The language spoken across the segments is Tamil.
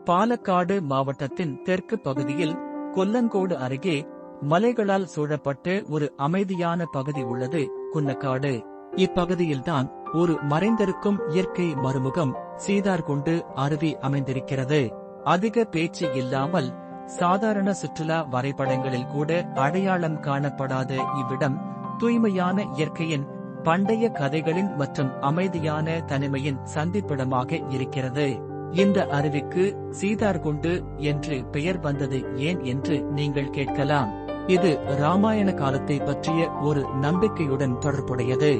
பாலக்காடு மாவட்டத்தின் தெற்கு பகுதியில் கொல்லங்கோடு அருகே மலைகளால் சூழப்பட்ட ஒரு அமைதியான பகுதி உள்ளது குன்னக்காடு. இப்பகுதியில்தான் ஒரு மறைந்திருக்கும் இயற்கை மறுமுகம் சீதார்குண்டு அருவி அமைந்திருக்கிறது. அதிக பேச்சு இல்லாமல் சாதாரண சுற்றுலா வரைபடங்களில் கூட அடையாளம் காணப்படாத இவ்விடம் தூய்மையான இயற்கையின் பண்டைய கதைகளின் மற்றும் அமைதியான தனிமையின் சந்திப்பிடமாக இருக்கிறது. இந்த அருவிக்கு சீதார்குண்டு என்று பெயர் வந்தது ஏன் என்று நீங்கள் கேட்கலாம். இது ராமாயண காலத்தை பற்றிய ஒரு நம்பிக்கையுடன் தொடர்புடையது.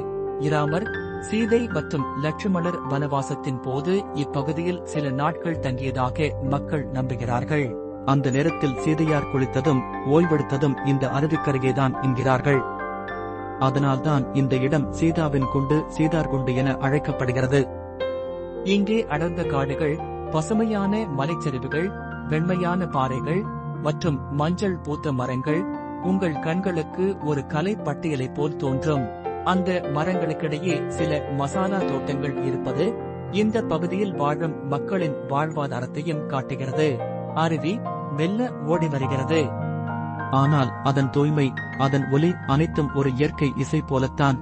இராமர், சீதை மற்றும் லட்சுமணர் வனவாசத்தின் போது இப்பகுதியில் சில நாட்கள் தங்கியதாக மக்கள் நம்புகிறார்கள். அந்த நேரத்தில் சீதையார் குளித்ததும் ஓய்வெடுத்ததும் இந்த அருவிக்கருகேதான் என்கிறார்கள். அதனால்தான் இந்த இடம் சீதாவின் குண்டு சீதார்குண்டு என அழைக்கப்படுகிறது. இங்கே அடர்ந்த காடுகள், பசுமையான மலைச்சரிவுகள், வெண்மையான பாறைகள் மற்றும் மஞ்சள் பூத்த மரங்கள் உங்கள் கண்களுக்கு ஒரு கலை பட்டியலை போல் தோன்றும். அந்த மரங்களுக்கிடையே சில மசாலா தோட்டங்கள் இருப்பது இந்த பகுதியில் வாழும் மக்களின் வாழ்வாதாரத்தையும் காட்டுகிறது. அருவி மெல்ல ஓடி வருகிறது. ஆனால் அதன் தூய்மை, அதன் ஒலி அனைத்தும் ஒரு இயற்கை இசை போலத்தான்.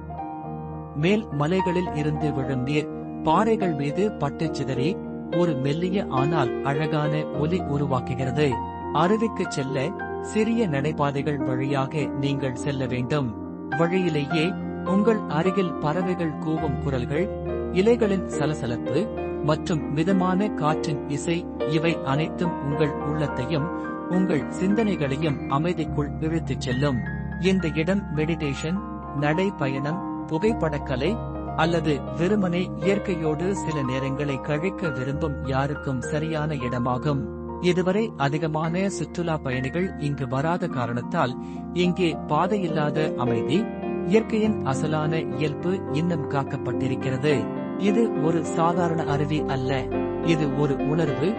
மேல் மலைகளில் இருந்து விழும் நீர் பாறைகள் மீது பட்டுச் சிதறி ஒரு மெல்லிய ஆனால் அழகான ஒலி உருவாக்குகிறது. அருவிக்கு செல்ல சிறிய நடைபாதைகள் வழியாக நீங்கள் செல்ல வேண்டும். வழியிலேயே உங்கள் அருகில் பறவைகள் கூவும் குரல்கள், இலைகளின் சலசலப்பு மற்றும் மிதமான காற்றின் இசை, இவை அனைத்தும் உங்கள் உள்ளத்தையும் உங்கள் சிந்தனைகளையும் அமைதிக்குள் இழுத்துச் செல்லும். இந்த இடம் மெடிடேஷன், நடைப்பயணம், புகைப்படக்கலை அல்லது வெறுமனே இயற்கையோடு சில நேரங்களை கழிக்க விரும்பும் யாருக்கும் சரியான இடமாகும். இதுவரை அதிகமான சுற்றுலா பயணிகள் இங்கு வராத காரணத்தால் இங்கே பாதையில்லாத அமைதி, இயற்கையின் அசலான இயல்பு இன்னும் காக்கப்பட்டிருக்கிறது. இது ஒரு சாதாரண அருவி அல்ல. இது ஒரு உணர்வு,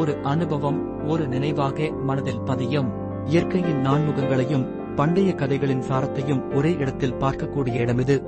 ஒரு அனுபவம், ஒரு நினைவாக மனதில் பதியும். இயற்கையின் நான்முகங்களையும் பண்டைய கதைகளின் சாரத்தையும் ஒரே இடத்தில் பார்க்கக்கூடிய இடம் இது.